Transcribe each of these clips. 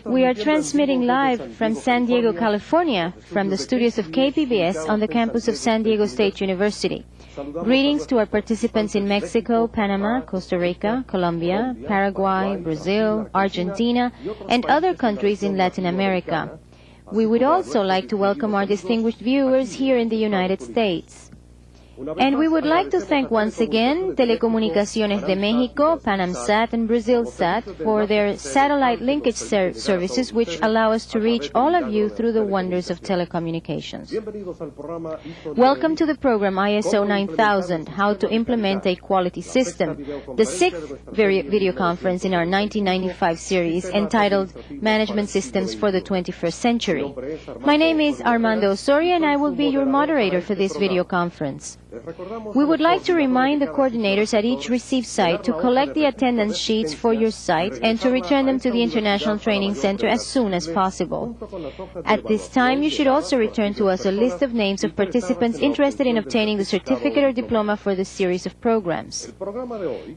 We are transmitting live from San Diego, California, from the studios of KPBS on the campus of San Diego State University. Greetings to our participants in Mexico, Panama, Costa Rica, Colombia, Paraguay, Brazil, Argentina, and other countries in Latin America. We would also like to welcome our distinguished viewers here in the United States. And we would like to thank once again Telecomunicaciones de México, PanamSat, and BrazilSat for their satellite linkage services, which allow us to reach all of you through the wonders of telecommunications. Welcome to the program ISO 9000, How to Implement a Quality System, the sixth video conference in our 1995 series entitled Management Systems for the 21st Century. My name is Armando Osorio, and I will be your moderator for this video conference. We would like to remind the coordinators at each receive site to collect the attendance sheets for your site and to return them to the International Training Center as soon as possible. At this time, you should also return to us a list of names of participants interested in obtaining the certificate or diploma for this series of programs.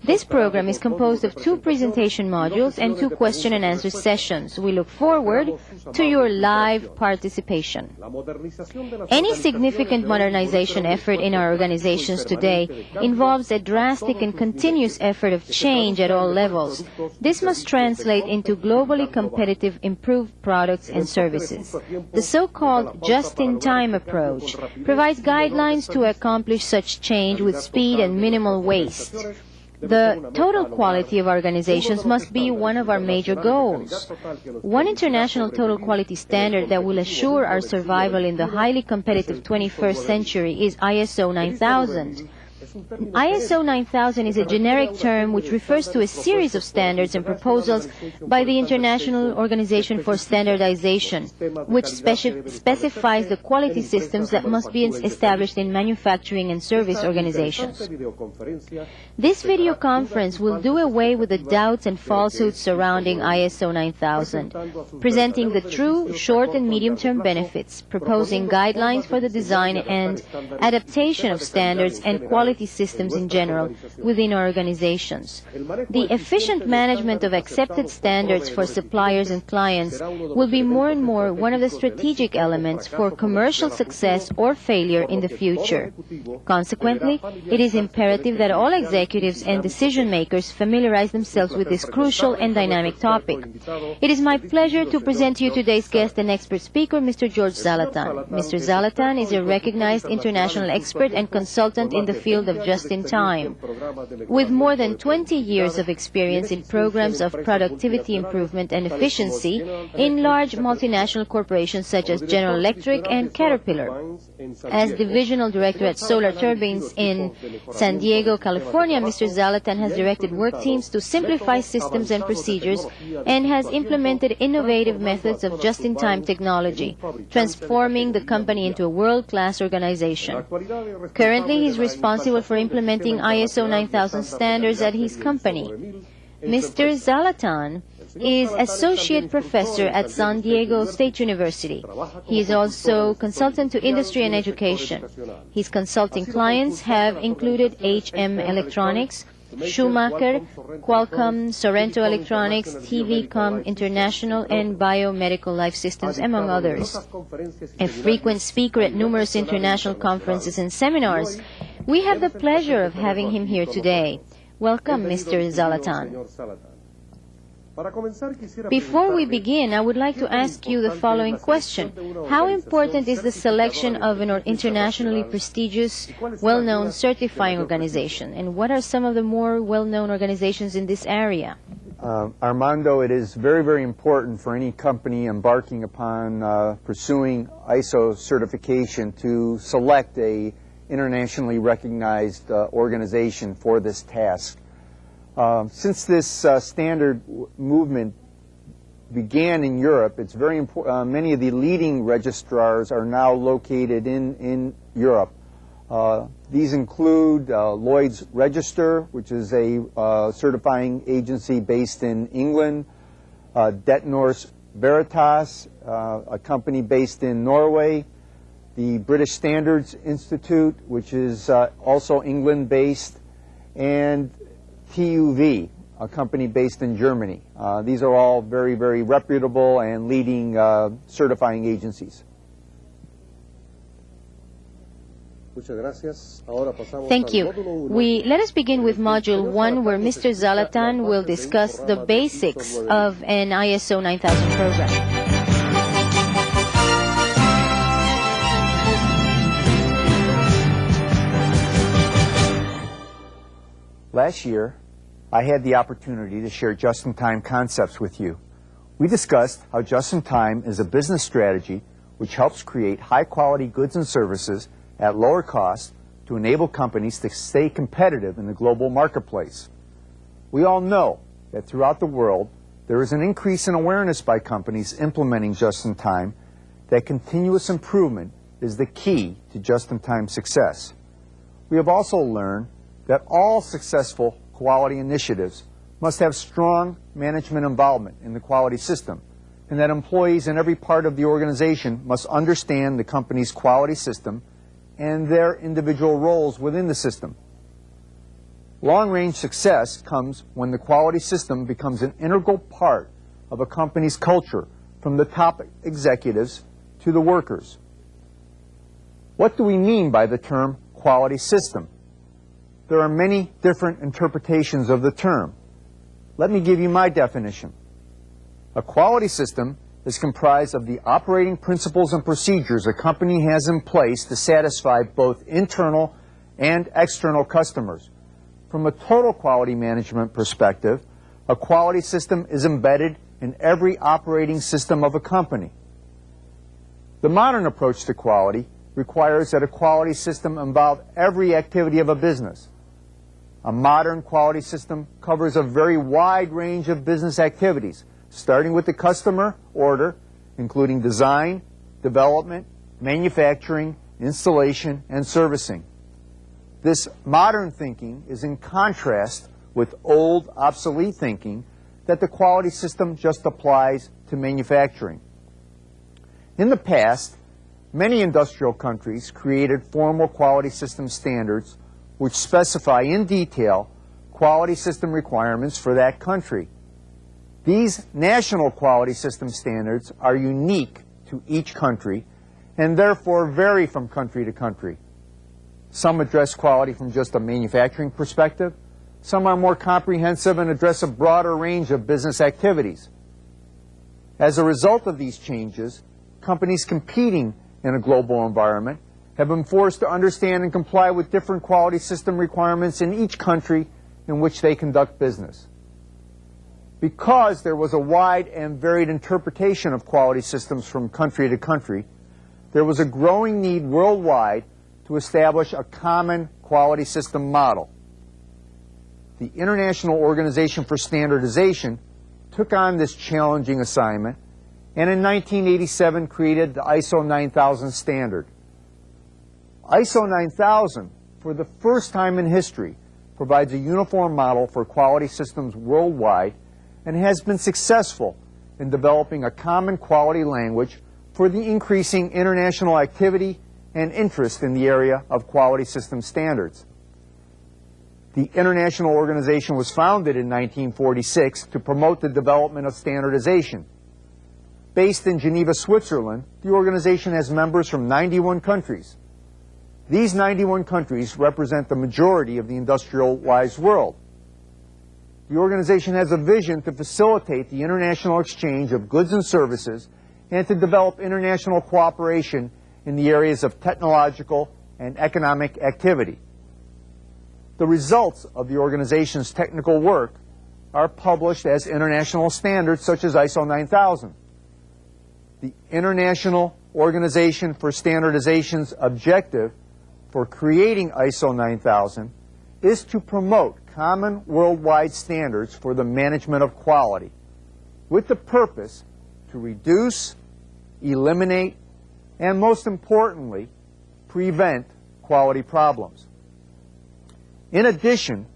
This program is composed of 2 presentation modules and 2 question and answer sessions. We look forward to your live participation. Any significant modernization effort in our organizations today involves a drastic and continuous effort of change at all levels. This must translate into globally competitive, improved products and services. The so-called just-in-time approach provides guidelines to accomplish such change with speed and minimal waste. The total quality of organizations must be one of our major goals. One international total quality standard that will assure our survival in the highly competitive 21st century is ISO 9000. ISO 9000 is a generic term which refers to a series of standards and proposals by the International Organization for Standardization, which specifies the quality systems that must be established in manufacturing and service organizations. This video conference will do away with the doubts and falsehoods surrounding ISO 9000, presenting the true short and medium-term benefits, proposing guidelines for the design and adaptation of standards and quality systems in general within our organizations. The efficient management of accepted standards for suppliers and clients will be more and more one of the strategic elements for commercial success or failure in the future. Consequently, it is imperative that all executives and decision makers familiarize themselves with this crucial and dynamic topic. It is my pleasure to present to you today's guest and expert speaker, Mr. George Zalatan. Mr. Zalatan is a recognized international expert and consultant in the field of just-in-time. With more than 20 years of experience in programs of productivity improvement and efficiency in large multinational corporations such as General Electric and Caterpillar. As Divisional Director at Solar Turbines in San Diego, California, Mr. Zalatan has directed work teams to simplify systems and procedures and has implemented innovative methods of just-in-time technology, transforming the company into a world-class organization. Currently, he is responsible for implementing ISO 9000 standards at his company. Mr. Zalatan is Associate Professor at San Diego State University. He is also consultant to industry and education. His consulting clients have included HM Electronics, Schumacher, Qualcomm, Sorrento Electronics, TVCom International, and Biomedical Life Systems, among others. A frequent speaker at numerous international conferences and seminars, we have the pleasure of having him here today. Welcome, Mr. Zalatan. Before we begin, I would like to ask you the following question. How important is the selection of an internationally prestigious, well-known certifying organization? And what are some of the more well-known organizations in this area? Armando, it is very, very important for any company embarking upon pursuing ISO certification to select a internationally recognized organization for this task. Since this standard movement began in Europe, it's very important. Many of the leading registrars are now located in Europe. These include Lloyd's Register, which is a certifying agency based in England, Detnors Veritas, a company based in Norway, the British Standards Institute, which is also England-based, and TUV, a company based in Germany. These are all very, very reputable and leading certifying agencies. Thank you. Let us begin with Module 1, where Mr. Zalatan will discuss the basics of an ISO 9000 program. Last year, I had the opportunity to share just-in-time concepts with you. We discussed how just-in-time is a business strategy which helps create high-quality goods and services at lower cost to enable companies to stay competitive in the global marketplace. We all know that throughout the world, there is an increase in awareness by companies implementing just-in-time that continuous improvement is the key to just-in-time success. We have also learned that all successful quality initiatives must have strong management involvement in the quality system, and that employees in every part of the organization must understand the company's quality system and their individual roles within the system. Long-range success comes when the quality system becomes an integral part of a company's culture, from the top executives to the workers. What do we mean by the term quality system? There are many different interpretations of the term. Let me give you my definition. A quality system is comprised of the operating principles and procedures a company has in place to satisfy both internal and external customers. From a total quality management perspective, a quality system is embedded in every operating system of a company. The modern approach to quality requires that a quality system involve every activity of a business. A modern quality system covers a very wide range of business activities, starting with the customer order, including design, development, manufacturing, installation, and servicing. This modern thinking is in contrast with old, obsolete thinking that the quality system just applies to manufacturing. In the past, many industrial countries created formal quality system standards which specify in detail quality system requirements for that country. These national quality system standards are unique to each country and therefore vary from country to country. Some address quality from just a manufacturing perspective. Some are more comprehensive and address a broader range of business activities. As a result of these changes, companies competing in a global environment have been forced to understand and comply with different quality system requirements in each country in which they conduct business. Because there was a wide and varied interpretation of quality systems from country to country, there was a growing need worldwide to establish a common quality system model. The International Organization for Standardization took on this challenging assignment and in 1987 created the ISO 9000 standard. ISO 9000, for the first time in history, provides a uniform model for quality systems worldwide and has been successful in developing a common quality language for the increasing international activity and interest in the area of quality system standards. The International Organization was founded in 1946 to promote the development of standardization. Based in Geneva, Switzerland, the organization has members from 91 countries. These 91 countries represent the majority of the industrialized world. The organization has a vision to facilitate the international exchange of goods and services and to develop international cooperation in the areas of technological and economic activity. The results of the organization's technical work are published as international standards such as ISO 9000. The International Organization for Standardization's objective for creating ISO 9000 is to promote common worldwide standards for the management of quality with the purpose to reduce, eliminate, and most importantly, prevent quality problems. In addition,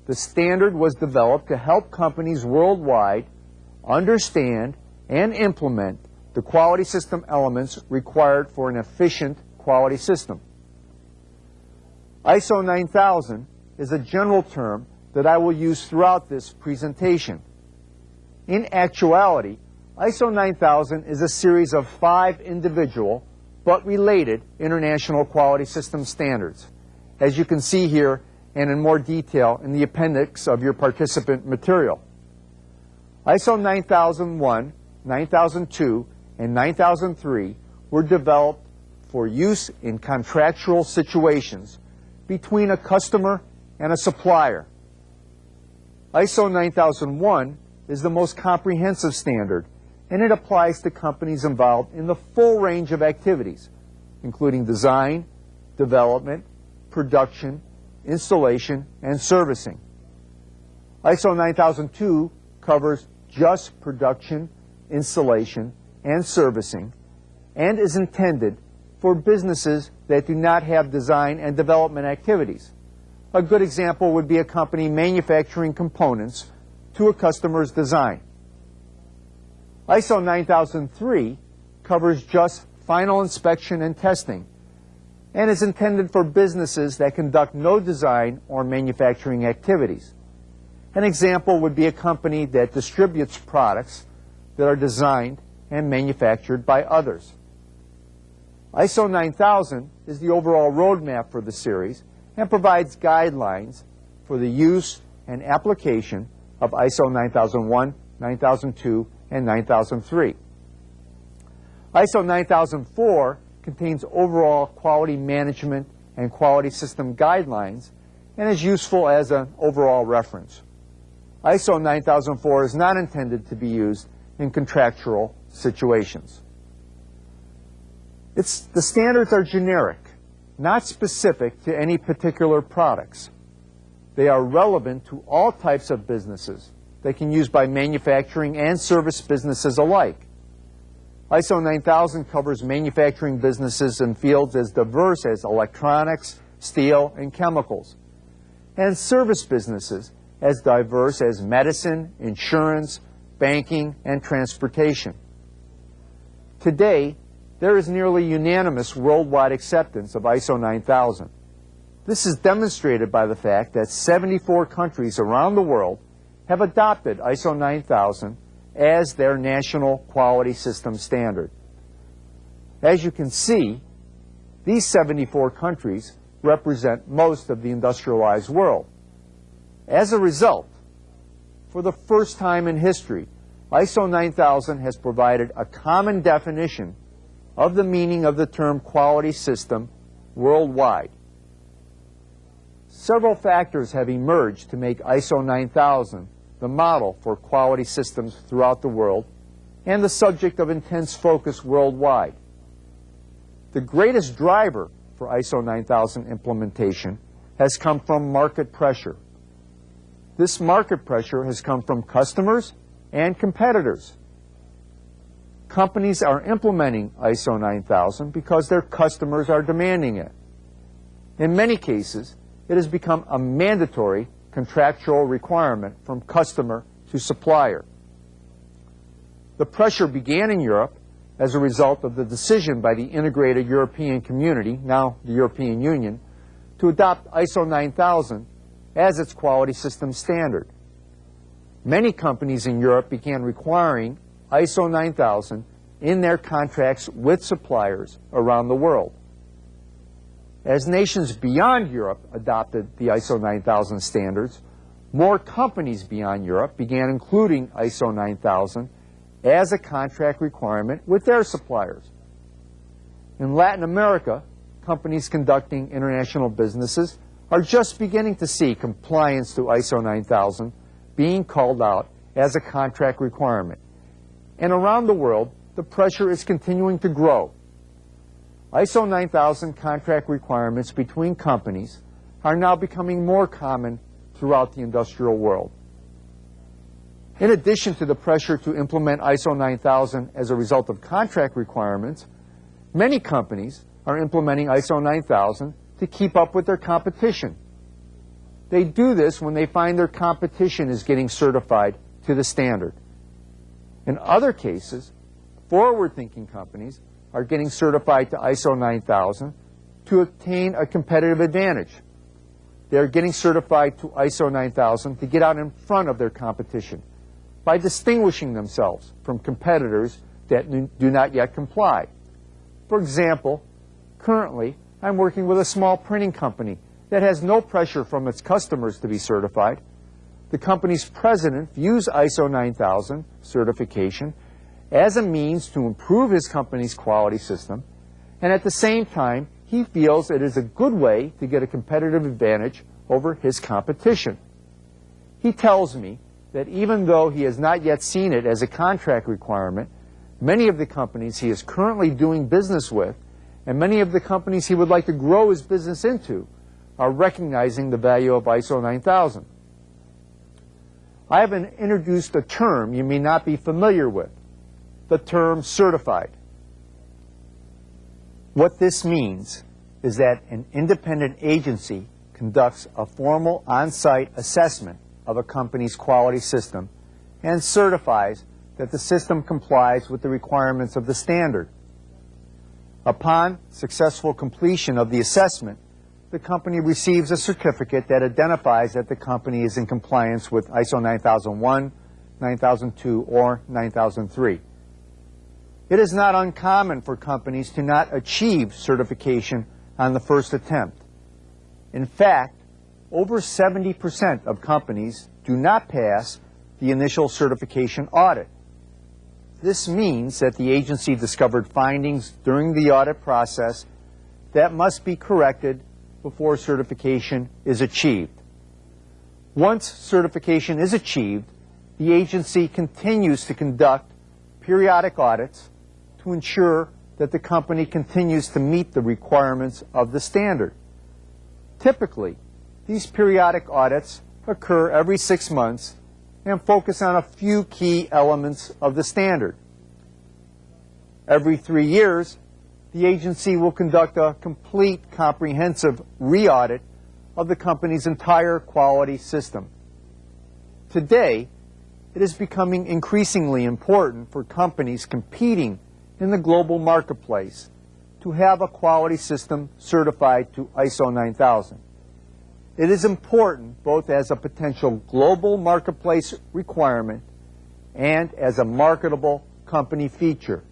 the standard was developed to help companies worldwide understand and implement the quality system elements required for an efficient quality system. ISO 9000 is a general term that I will use throughout this presentation. In actuality, ISO 9000 is a series of 5 individual but related international quality system standards, as you can see here and in more detail in the appendix of your participant material. ISO 9001, 9002, and 9003 were developed for use in contractual situations between a customer and a supplier. ISO 9001 is the most comprehensive standard, and it applies to companies involved in the full range of activities, including design, development, production, installation, and servicing. ISO 9002 covers just production, installation, and servicing, and is intended for businesses that do not have design and development activities. A good example would be a company manufacturing components to a customer's design. ISO 9003 covers just final inspection and testing, and is intended for businesses that conduct no design or manufacturing activities. An example would be a company that distributes products that are designed and manufactured by others. ISO 9000 is the overall roadmap for the series and provides guidelines for the use and application of ISO 9001, 9002, and 9003. ISO 9004 contains overall quality management and quality system guidelines and is useful as an overall reference. ISO 9004 is not intended to be used in contractual situations. The standards are generic, not specific to any particular products. They are relevant to all types of businesses. They can be used by manufacturing and service businesses alike. ISO 9000 covers manufacturing businesses in fields as diverse as electronics, steel, and chemicals, and service businesses as diverse as medicine, insurance, banking, and transportation. Today, there is nearly unanimous worldwide acceptance of ISO 9000. This is demonstrated by the fact that 74 countries around the world have adopted ISO 9000 as their national quality system standard. As you can see, these 74 countries represent most of the industrialized world. As a result, for the first time in history, ISO 9000 has provided a common definition of the meaning of the term quality system worldwide. Several factors have emerged to make ISO 9000 the model for quality systems throughout the world and the subject of intense focus worldwide. The greatest driver for ISO 9000 implementation has come from market pressure. This market pressure has come from customers and competitors. Companies are implementing ISO 9000 because their customers are demanding it. In many cases, it has become a mandatory contractual requirement from customer to supplier. The pressure began in Europe as a result of the decision by the integrated European community, now the European Union, to adopt ISO 9000 as its quality system standard. Many companies in Europe began requiring ISO 9000 in their contracts with suppliers around the world. As nations beyond Europe adopted the ISO 9000 standards, more companies beyond Europe began including ISO 9000 as a contract requirement with their suppliers. In Latin America, companies conducting international businesses are just beginning to see compliance to ISO 9000 being called out as a contract requirement. And around the world, the pressure is continuing to grow. ISO 9000 contract requirements between companies are now becoming more common throughout the industrial world. In addition to the pressure to implement ISO 9000 as a result of contract requirements, many companies are implementing ISO 9000 to keep up with their competition. They do this when they find their competition is getting certified to the standard. In other cases, forward-thinking companies are getting certified to ISO 9000 to obtain a competitive advantage. they're getting certified to ISO 9000 to get out in front of their competition by distinguishing themselves from competitors that do not yet comply. For example, currently, I'm working with a small printing company that has no pressure from its customers to be certified. The company's president views ISO 9000 certification as a means to improve his company's quality system, and at the same time, he feels it is a good way to get a competitive advantage over his competition. He tells me that even though he has not yet seen it as a contract requirement, many of the companies he is currently doing business with and many of the companies he would like to grow his business into are recognizing the value of ISO 9000. I have introduced a term you may not be familiar with, the term certified. What this means is that an independent agency conducts a formal on-site assessment of a company's quality system and certifies that the system complies with the requirements of the standard. Upon successful completion of the assessment, the company receives a certificate that identifies that the company is in compliance with ISO 9001, 9002, or 9003. It is not uncommon for companies to not achieve certification on the first attempt. In fact, over 70% of companies do not pass the initial certification audit. This means that the agency discovered findings during the audit process that must be corrected before certification is achieved. Once certification is achieved, the agency continues to conduct periodic audits to ensure that the company continues to meet the requirements of the standard. Typically, these periodic audits occur every 6 months and focus on a few key elements of the standard. Every 3 years, the agency will conduct a complete, comprehensive re-audit of the company's entire quality system. Today, it is becoming increasingly important for companies competing in the global marketplace to have a quality system certified to ISO 9000. It is important both as a potential global marketplace requirement and as a marketable company feature.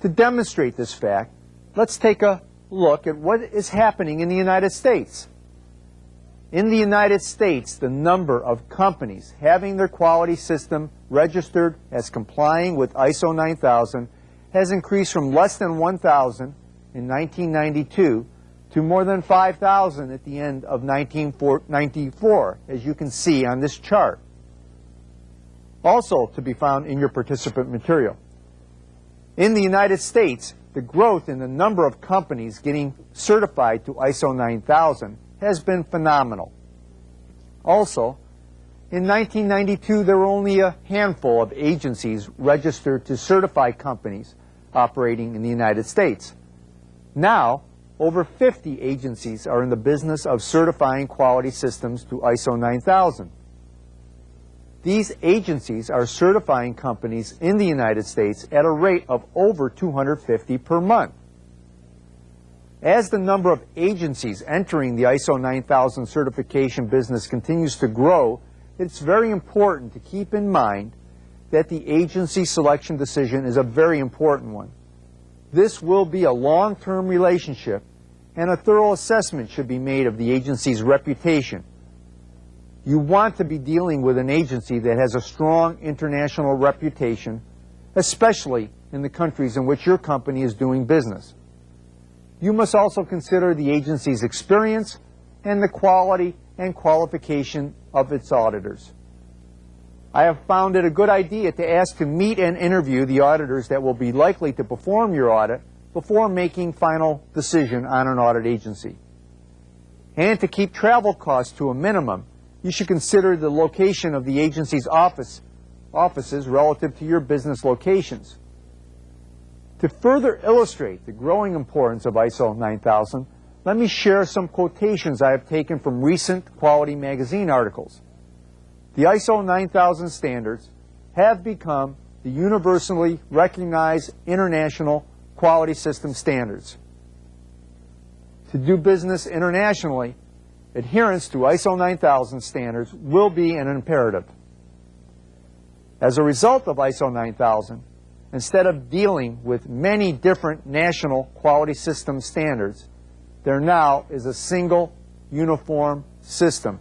To demonstrate this fact, let's take a look at what is happening in the United States. In the United States, the number of companies having their quality system registered as complying with ISO 9000 has increased from less than 1,000 in 1992 to more than 5,000 at the end of 1994, as you can see on this chart. Also to be found in your participant material. In the United States, the growth in the number of companies getting certified to ISO 9000 has been phenomenal. Also, in 1992, there were only a handful of agencies registered to certify companies operating in the United States. Now, over 50 agencies are in the business of certifying quality systems to ISO 9000. These agencies are certifying companies in the United States at a rate of over 250 per month. As the number of agencies entering the ISO 9000 certification business continues to grow, it's very important to keep in mind that the agency selection decision is a very important one. This will be a long-term relationship, and a thorough assessment should be made of the agency's reputation. You want to be dealing with an agency that has a strong international reputation, especially in the countries in which your company is doing business. You must also consider the agency's experience and the quality and qualification of its auditors. I have found it a good idea to ask to meet and interview the auditors that will be likely to perform your audit before making final decision on an audit agency. And to keep travel costs to a minimum, you should consider the location of the agency's offices relative to your business locations. To further illustrate the growing importance of ISO 9000, let me share some quotations I have taken from recent Quality magazine articles. The ISO 9000 standards have become the universally recognized international quality system standards. To do business internationally, adherence to ISO 9000 standards will be an imperative. As a result of ISO 9000, instead of dealing with many different national quality system standards, there now is a single uniform system.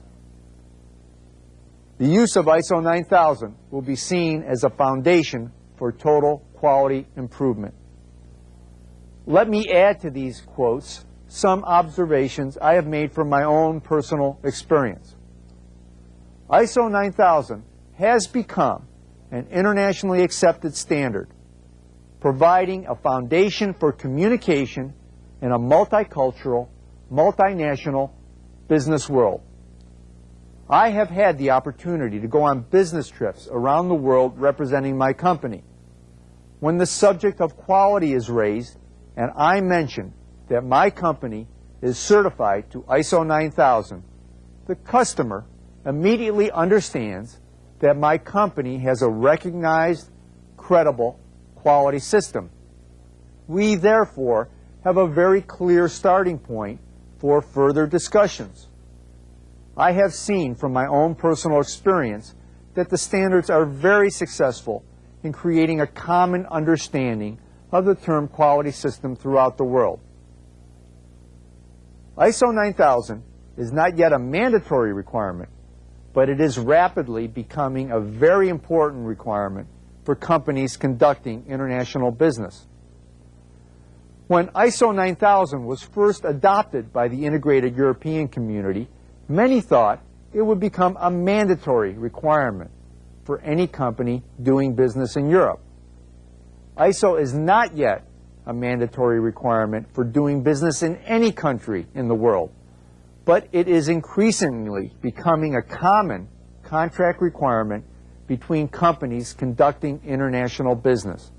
The use of ISO 9000 will be seen as a foundation for total quality improvement. Let me add to these quotes some observations I have made from my own personal experience. ISO 9000 has become an internationally accepted standard, providing a foundation for communication in a multicultural, multinational business world. I have had the opportunity to go on business trips around the world representing my company. When the subject of quality is raised, and I mention that my company is certified to ISO 9000, the customer immediately understands that my company has a recognized, credible quality system. We therefore have a very clear starting point for further discussions. I have seen from my own personal experience that the standards are very successful in creating a common understanding of the term quality system throughout the world. ISO 9000 is not yet a mandatory requirement, but it is rapidly becoming a very important requirement for companies conducting international business. When ISO 9000 was first adopted by the integrated European community, many thought it would become a mandatory requirement for any company doing business in Europe. ISO is not yet a mandatory requirement for doing business in any country in the world, but it is increasingly becoming a common contract requirement between companies conducting international business.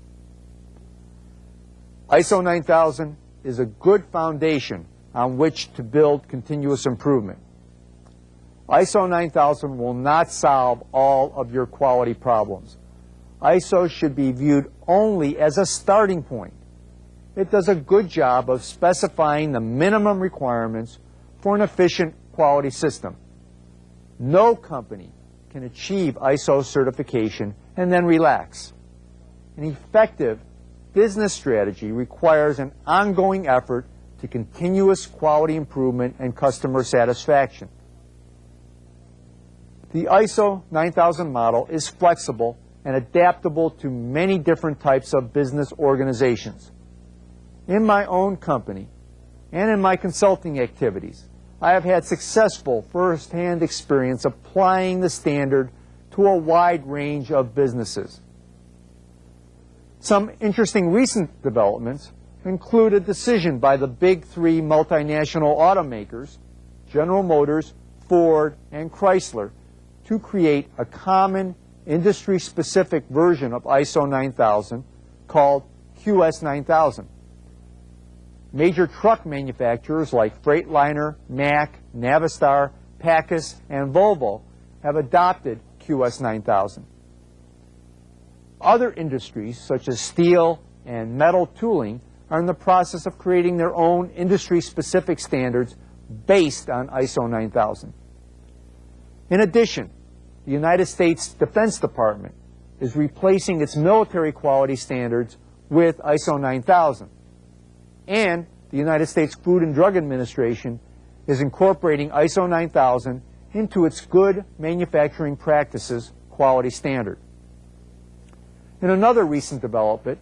ISO 9000 is a good foundation on which to build continuous improvement. ISO 9000 will not solve all of your quality problems. ISO should be viewed only as a starting point. It does a good job of specifying the minimum requirements for an efficient quality system. No company can achieve ISO certification and then relax. An effective business strategy requires an ongoing effort to continuous quality improvement and customer satisfaction. The ISO 9000 model is flexible and adaptable to many different types of business organizations. In my own company and in my consulting activities, I have had successful first-hand experience applying the standard to a wide range of businesses. Some interesting recent developments include a decision by the big three multinational automakers, General Motors, Ford, and Chrysler, to create a common industry-specific version of ISO 9000 called QS 9000. Major truck manufacturers like Freightliner, Mack, Navistar, Pacus, and Volvo have adopted QS 9000. Other industries, such as steel and metal tooling, are in the process of creating their own industry-specific standards based on ISO 9000. In addition, the United States Defense Department is replacing its military quality standards with ISO 9000. And the United States Food and Drug Administration is incorporating ISO 9000 into its Good Manufacturing Practices quality standard. In another recent development,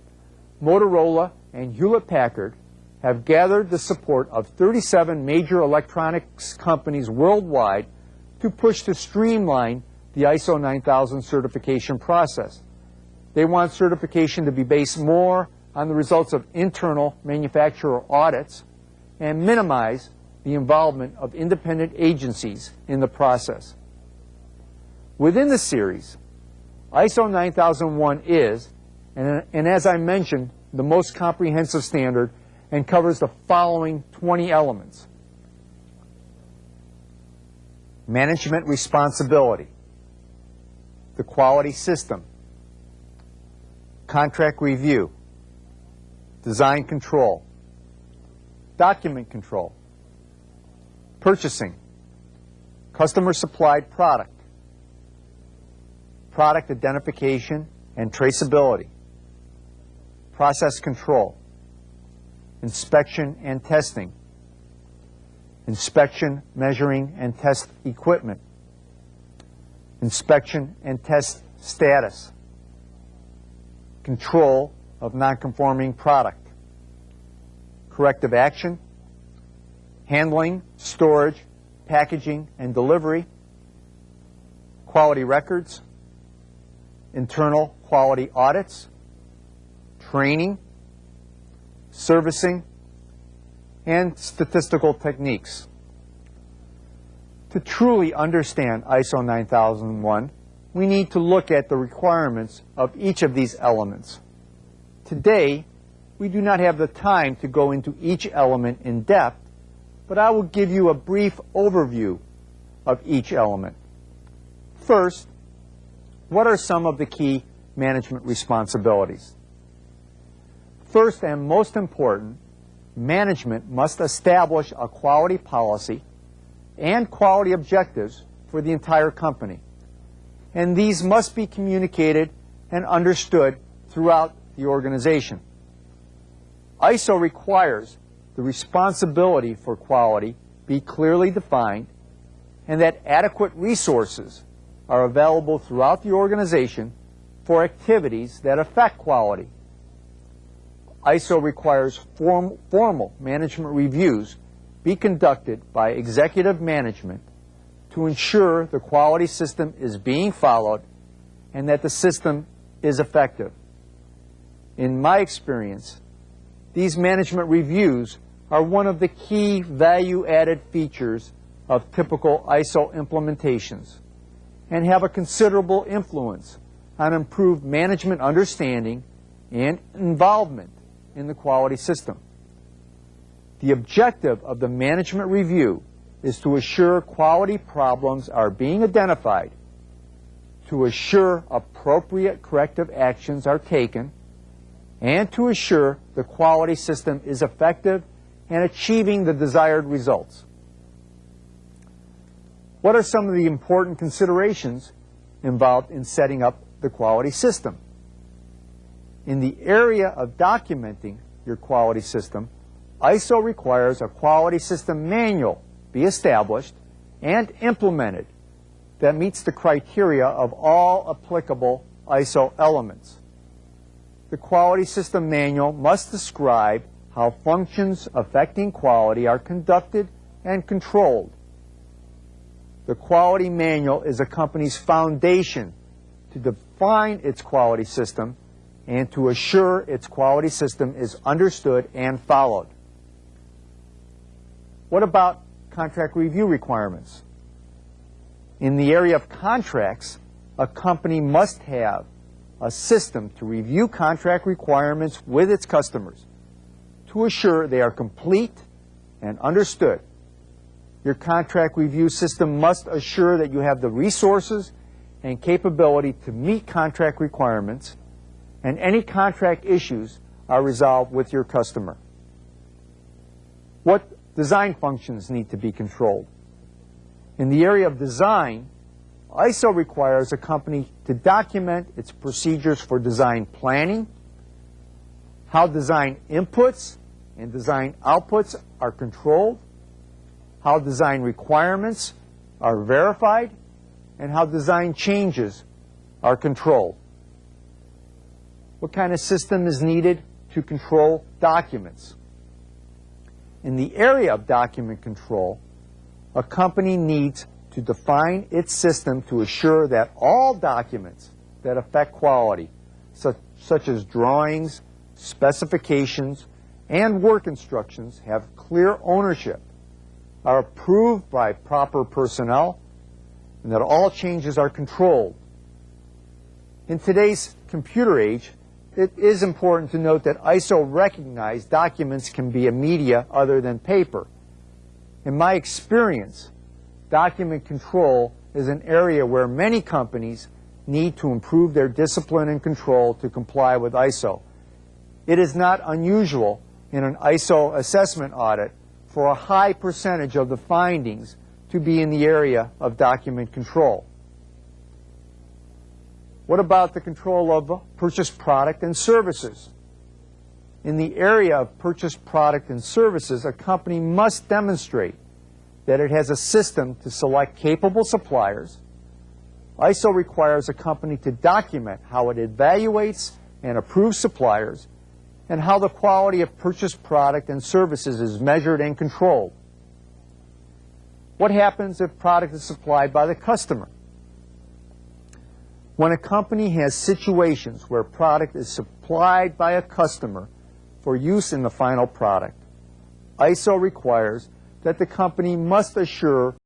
Motorola and Hewlett-Packard have gathered the support of 37 major electronics companies worldwide to push to streamline the ISO 9000 certification process. They want certification to be based more on the results of internal manufacturer audits and minimize the involvement of independent agencies in the process. Within the series, ISO 9001 is, and as I mentioned, the most comprehensive standard and covers the following 20 elements. Management responsibility, the quality system, contract review, design control, document control, purchasing, customer supplied product, product identification and traceability, process control, inspection and testing, inspection, measuring, and test equipment, inspection and test status, control of non-conforming product, corrective action, handling, storage, packaging, and delivery, quality records, internal quality audits, training, servicing, and statistical techniques. To truly understand ISO 9001, we need to look at the requirements of each of these elements. Today, we do not have the time to go into each element in depth, but I will give you a brief overview of each element. First, what are some of the key management responsibilities? First and most important, management must establish a quality policy and quality objectives for the entire company. And these must be communicated and understood throughout the organization. ISO requires the responsibility for quality be clearly defined and that adequate resources are available throughout the organization for activities that affect quality. ISO requires formal management reviews be conducted by executive management to ensure the quality system is being followed and that the system is effective. In my experience, these management reviews are one of the key value-added features of typical ISO implementations and have a considerable influence on improved management understanding and involvement in the quality system. The objective of the management review is to assure quality problems are being identified, to assure appropriate corrective actions are taken, and to assure the quality system is effective and achieving the desired results. What are some of the important considerations involved in setting up the quality system? In the area of documenting your quality system, ISO requires a quality system manual be established and implemented that meets the criteria of all applicable ISO elements. The quality system manual must describe how functions affecting quality are conducted and controlled. The quality manual is a company's foundation to define its quality system and to assure its quality system is understood and followed. What about contract review requirements? In the area of contracts, a company must have a system to review contract requirements with its customers to assure they are complete and understood. Your contract review system must assure that you have the resources and capability to meet contract requirements, and any contract issues are resolved with your customer. What design functions need to be controlled? In the area of design, ISO requires a company to document its procedures for design planning, how design inputs and design outputs are controlled, how design requirements are verified, and how design changes are controlled. What kind of system is needed to control documents? In the area of document control, a company needs to define its system to assure that all documents that affect quality, such as drawings, specifications, and work instructions, have clear ownership, are approved by proper personnel, and that all changes are controlled. In today's computer age, it is important to note that ISO recognized documents can be a media other than paper. In my experience, document control is an area where many companies need to improve their discipline and control to comply with ISO. It is not unusual in an ISO assessment audit for a high percentage of the findings to be in the area of document control. What about the control of purchased product and services? In the area of purchased product and services, a company must demonstrate that it has a system to select capable suppliers. ISO requires a company to document how it evaluates and approves suppliers and how the quality of purchased product and services is measured and controlled. What happens if product is supplied by the customer? When a company has situations where product is supplied by a customer for use in the final product, ISO requires that the company must assure